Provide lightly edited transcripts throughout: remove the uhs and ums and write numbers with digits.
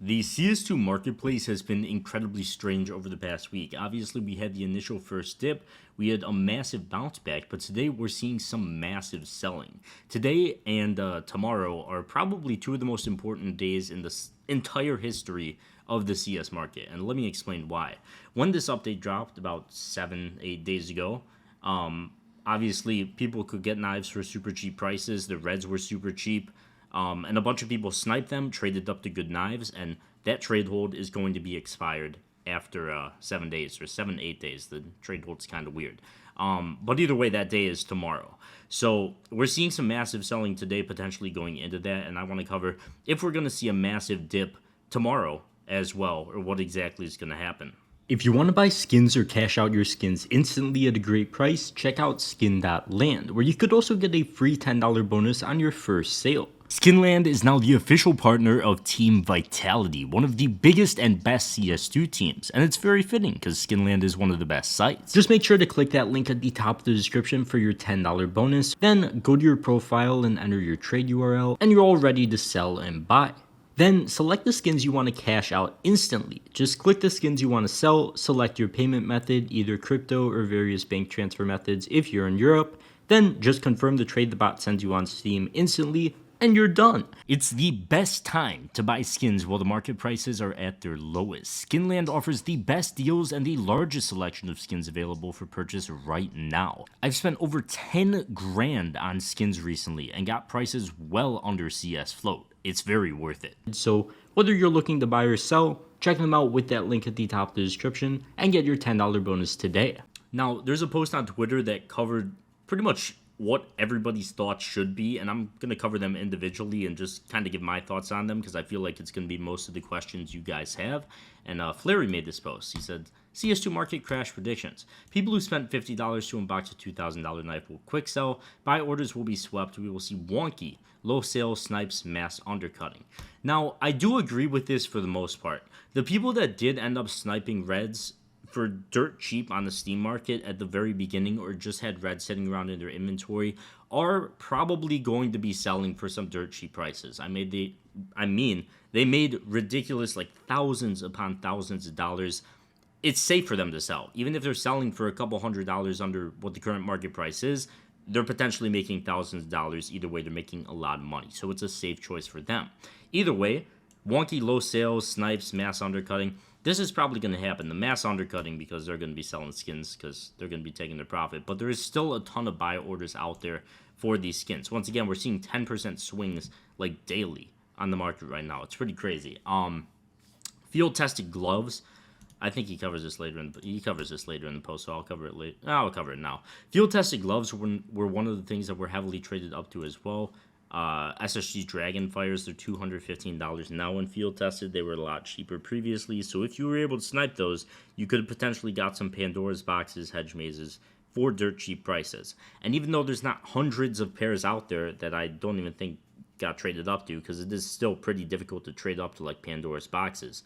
The CS2 marketplace has been incredibly strange over the past week. Obviously, we had the initial first dip, we had a massive bounce back, but today we're seeing some massive selling. Today and tomorrow are probably two of the most important days in the entire history of the CS market, and let me explain why. When this update dropped about 7-8 days ago, obviously people could get knives for super cheap prices. The reds were super cheap. And a bunch of people sniped them, traded up to good knives, and that trade hold is going to be expired after 7 days or 7-8 days. The trade hold's kind of weird. But either way, that day is tomorrow. So we're seeing some massive selling today, potentially going into that, and I want to cover if we're going to see a massive dip tomorrow as well, or what exactly is going to happen. If you want to buy skins or cash out your skins instantly at a great price, check out skin.land, where you could also get a free $10 bonus on your first sale. Skinland is now the official partner of Team Vitality, one of the biggest and best CS2 teams, and it's very fitting because Skinland is one of the best sites. Just make sure to click that link at the top of the description for your $10 bonus, then go to your profile and enter your trade URL, and you're all ready to sell and buy. Then select the skins you want to cash out instantly. Just click the skins you want to sell, select your payment method, either crypto or various bank transfer methods if you're in Europe, then just confirm the trade the bot sends you on Steam instantly, and you're done. It's the best time to buy skins while the market prices are at their lowest. Skinland offers the best deals and the largest selection of skins available for purchase right now. I've spent over 10 grand on skins recently and got prices well under CS float. It's very worth it. So whether you're looking to buy or sell, check them out with that link at the top of the description and get your $10 bonus today. Now, there's a post on Twitter that covered pretty much what everybody's thoughts should be, and I'm going to cover them individually and just kind of give my thoughts on them because I feel like it's going to be most of the questions you guys have. And Flary made this post. He said, CS2 market crash predictions. People who spent $50 to unbox a $2,000 knife will quick sell. Buy orders will be swept. We will see wonky, low sales, snipes, mass undercutting. Now, I do agree with this for the most part. The people that did end up sniping reds for dirt cheap on the Steam market at the very beginning, or just had red sitting around in their inventory, are probably going to be selling for some dirt cheap prices. They made ridiculous, like thousands upon thousands of dollars. It's safe for them to sell. Even if they're selling for a couple $100 under what the current market price is, they're potentially making thousands of dollars. Either way, they're making a lot of money. So it's a safe choice for them. Either way, wonky low sales, snipes, mass undercutting, this is probably going to happen. The mass undercutting because they're going to be selling skins because they're going to be taking their profit. But there is still a ton of buy orders out there for these skins. Once again, we're seeing 10% swings like daily on the market right now. It's pretty crazy. Field tested gloves. I think he covers this later in the post, so I'll cover it later. I'll cover it now. Field tested gloves were one of the things that were heavily traded up to as well. SSG Dragonfires, they're $215 now when field tested. They were a lot cheaper previously, so if you were able to snipe those, you could have potentially got some Pandora's boxes, hedge mazes for dirt cheap prices. And even though there's not hundreds of pairs out there that I don't even think got traded up to, because it is still pretty difficult to trade up to like Pandora's boxes,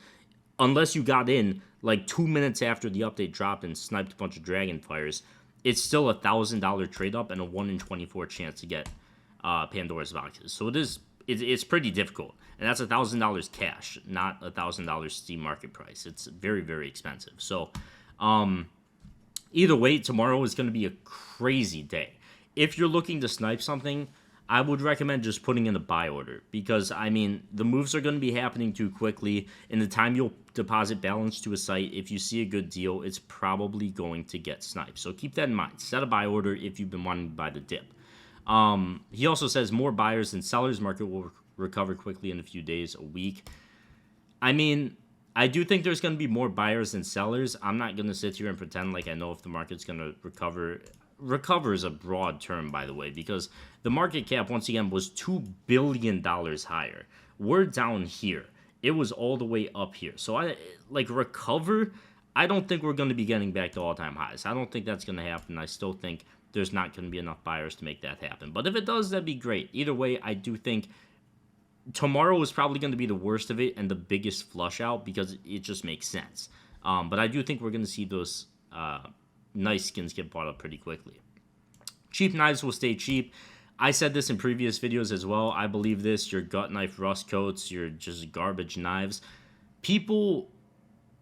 unless you got in like 2 minutes after the update dropped and sniped a bunch of Dragonfires, it's still a $1,000 trade up and a 1 in 24 chance to get Pandora's boxes. So it's pretty difficult, and that's $1,000 cash, not $1,000 Steam market price. It's very, very expensive. So either way, tomorrow is going to be a crazy day. If you're looking to snipe something, I would recommend just putting in a buy order because, I mean, the moves are going to be happening too quickly. In the time you'll deposit balance to a site, if you see a good deal, it's probably going to get sniped. So keep that in mind. Set a buy order if you've been wanting to buy the dip. He also says more buyers than sellers. Market will recover quickly in a few days, a week. I mean, I do think there's going to be more buyers than sellers. I'm not going to sit here and pretend like I know if the market's going to recover. Recover is a broad term, by the way, because the market cap, once again, was $2 billion higher. We're down here. It was all the way up here. So, recover, I don't think we're going to be getting back to all-time highs. I don't think that's going to happen. I still think there's not going to be enough buyers to make that happen. But if it does, that'd be great. Either way, I do think tomorrow is probably going to be the worst of it and the biggest flush out because it just makes sense. But I do think we're going to see those nice skins get bought up pretty quickly. Cheap knives will stay cheap. I said this in previous videos as well. I believe this. Your gut knife rust coats, your just garbage knives. people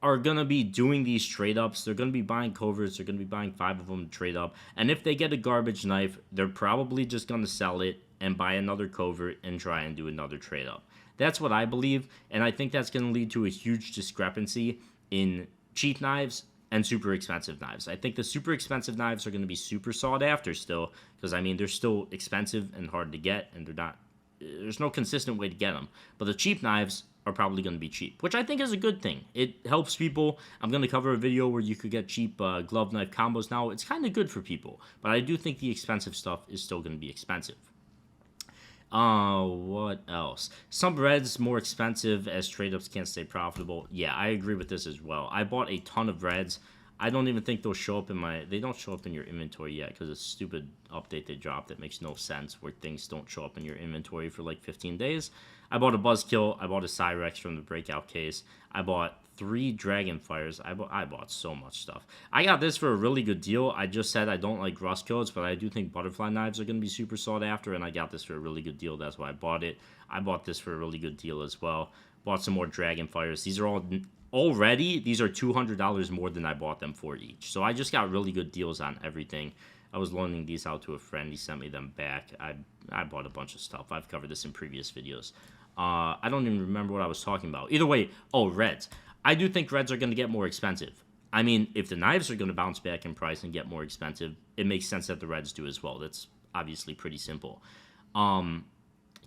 are going to be doing these trade ups. They're going to be buying coverts. They're going to be buying 5 of them to trade up. And if they get a garbage knife, they're probably just going to sell it and buy another covert and try and do another trade up. That's what I believe. And I think that's going to lead to a huge discrepancy in cheap knives and super expensive knives. I think the super expensive knives are going to be super sought after still, because I mean they're still expensive and hard to get, and there's no consistent way to get them. But the cheap knives are probably going to be cheap, which I think is a good thing. It helps people. I'm going to cover a video where you could get cheap glove knife combos now. It's kind of good for people, but I do think the expensive stuff is still going to be expensive. What else? Some reds more expensive as trade-ups can't stay profitable. Yeah, I agree with this as well. I bought a ton of reds. I don't even think they'll show up in they don't show up in your inventory yet because it's a stupid update they dropped that makes no sense where things don't show up in your inventory for like 15 days. I bought a Buzzkill. I bought a Cyrex from the breakout case. I bought 3 Dragonfires. I bought so much stuff. I got this for a really good deal. I just said I don't like rust codes, but I do think butterfly knives are going to be super sought after, and I got this for a really good deal. That's why I bought it. I bought this for a really good deal as well. Bought some more Dragonfires. These are all already, these are $200 more than I bought them for each. So I just got really good deals on everything. I was loaning these out to a friend. He sent me them back. I bought a bunch of stuff. I've covered this in previous videos. I don't even remember what I was talking about. Either way, reds. I do think reds are going to get more expensive. I mean, if the knives are going to bounce back in price and get more expensive, it makes sense that the reds do as well. That's obviously pretty simple.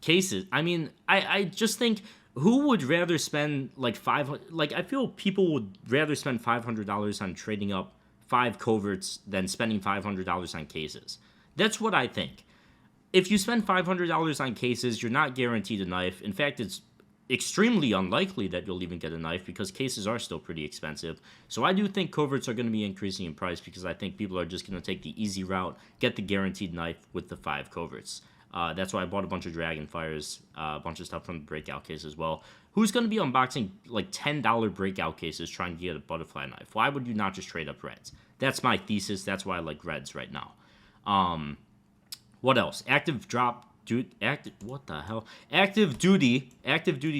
Cases. I mean, I just think who would rather spend like I feel people would rather spend $500 on trading up 5 coverts than spending $500 on cases. That's what I think. If you spend $500 on cases, you're not guaranteed a knife. In fact, it's extremely unlikely that you'll even get a knife because cases are still pretty expensive. So I do think coverts are going to be increasing in price because I think people are just going to take the easy route, get the guaranteed knife with the 5 coverts. That's why I bought a bunch of Dragonfires, a bunch of stuff from the breakout case as well. Who's going to be unboxing like $10 breakout cases trying to get a butterfly knife? Why would you not just trade up reds? That's my thesis. That's why I like reds right now. What else? Active duty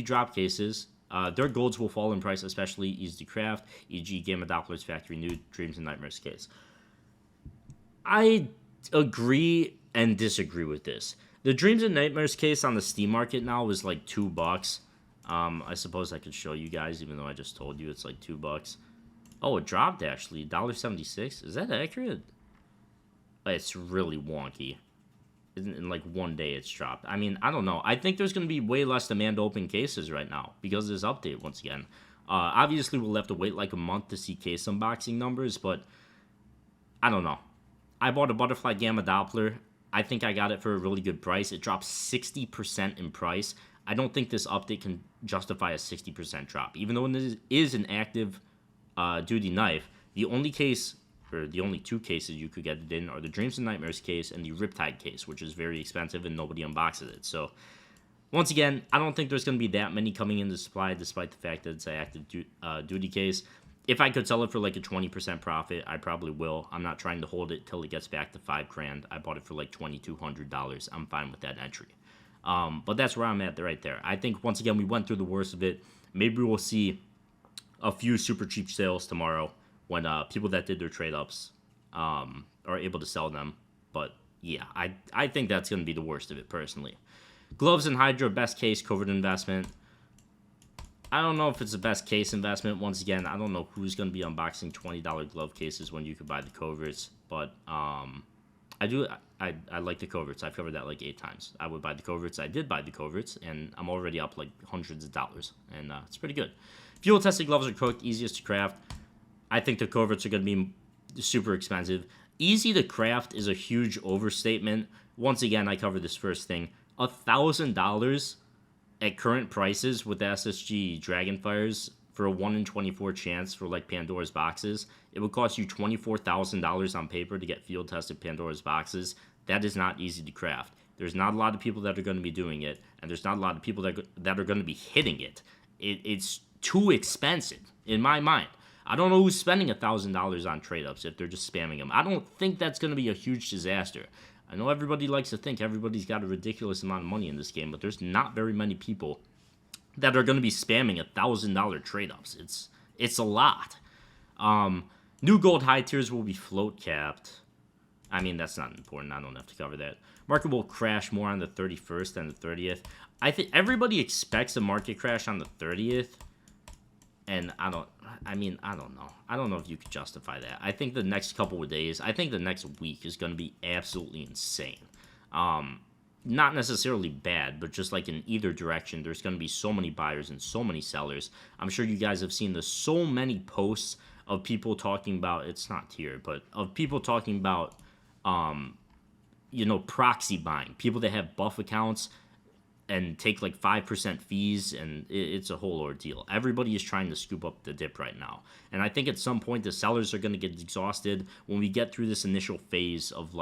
drop cases. Their golds will fall in price, especially easy to craft, e.g. Gamma Doppler's Factory New Dreams and Nightmares case. I agree and disagree with this. The Dreams and Nightmares case on the Steam market now is like $2. I suppose I could show you guys, even though I just told you it's like $2. Oh, it dropped actually, $1.76. Is that accurate? It's really wonky. In like one day it's dropped. I mean, I don't know. I think there's going to be way less demand to open cases right now because of this update once again. Obviously, we'll have to wait like a month to see case unboxing numbers, but I don't know. I bought a Butterfly Gamma Doppler. I think I got it for a really good price. It dropped 60% in price. I don't think this update can justify a 60% drop. Even though it is an active duty knife, the only 2 cases you could get it in are the Dreams and Nightmares case and the Riptide case, which is very expensive and nobody unboxes it. So, once again, I don't think there's going to be that many coming into supply, despite the fact that it's an active duty case. If I could sell it for like a 20% profit, I probably will. I'm not trying to hold it till it gets back to $5,000. I bought it for like $2,200. I'm fine with that entry. But that's where I'm at right there. I think, once again, we went through the worst of it. Maybe we'll see a few super cheap sales tomorrow when people that did their trade-ups are able to sell them. But, yeah, I think that's going to be the worst of it, personally. Gloves and Hydra, best case, covert investment. I don't know if it's the best case investment. Once again, I don't know who's going to be unboxing $20 glove cases when you could buy the coverts. But I like the coverts. I've covered that like 8 times. I would buy the coverts. I did buy the coverts, and I'm already up like hundreds of dollars. And it's pretty good. Fuel-tested gloves are cooked, easiest to craft. I think the coverts are going to be super expensive. Easy to craft is a huge overstatement. Once again, I covered this first thing. $1,000 at current prices with SSG Dragonfires for a 1 in 24 chance for like Pandora's boxes. It would cost you $24,000 on paper to get field-tested Pandora's boxes. That is not easy to craft. There's not a lot of people that are going to be doing it, and there's not a lot of people that are going to be hitting it. It's too expensive, in my mind. I don't know who's spending $1,000 on trade-ups if they're just spamming them. I don't think that's going to be a huge disaster. I know everybody likes to think everybody's got a ridiculous amount of money in this game, but there's not very many people that are going to be spamming $1,000 trade ups. It's a lot. New gold high tiers will be float capped. I mean, that's not important. I don't have to cover that. Market will crash more on the 31st than the 30th. I think everybody expects a market crash on the 30th. And I don't know. I don't know if you could justify that. I think the next couple of days, I think the next week is going to be absolutely insane. Not necessarily bad, but just like in either direction, there's going to be so many buyers and so many sellers. I'm sure you guys have seen so many posts of people talking about, it's not here, but of people talking about, proxy buying. People that have buff accounts and take like 5% fees, and it's a whole ordeal. Everybody is trying to scoop up the dip right now. And I think at some point the sellers are going to get exhausted when we get through this initial phase of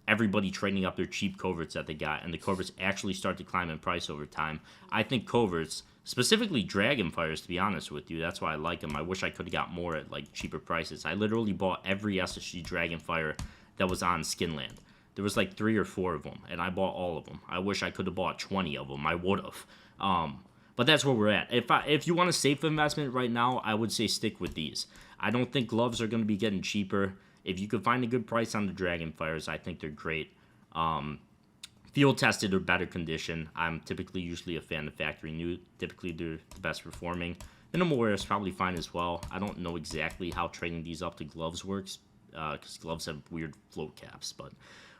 everybody trading up their cheap coverts that they got, and the coverts actually start to climb in price over time. I think coverts, specifically Dragonfires, to be honest with you, that's why I like them. I wish I could have got more at like cheaper prices. I literally bought every SSG Dragonfire that was on Skinland. There was like 3 or 4 of them, and I bought all of them. I wish I could have bought 20 of them. I would have. But that's where we're at. If you want a safe investment right now, I would say stick with these. I don't think gloves are going to be getting cheaper. If you could find a good price on the Dragonfires, I think they're great. Field tested or better condition. I'm usually a fan of factory new. Typically, they're the best performing. Minimal wear is probably fine as well. I don't know exactly how trading these up to gloves works, because gloves have weird float caps. But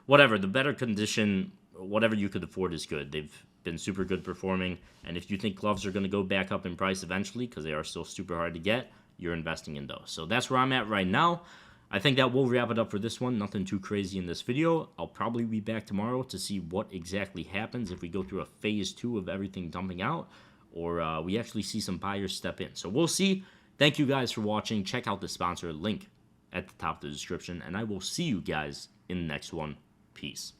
whatever, the better condition, whatever you could afford is good. They've been super good performing. And if you think gloves are going to go back up in price eventually, because they are still super hard to get, you're investing in those. So that's where I'm at right now. I think that will wrap it up for this one. Nothing too crazy in this video. I'll probably be back tomorrow to see what exactly happens if we go through a phase 2 of everything dumping out, or we actually see some buyers step in. So we'll see. Thank you guys for watching. Check out the sponsor link at the top of the description, and I will see you guys in the next one. Peace.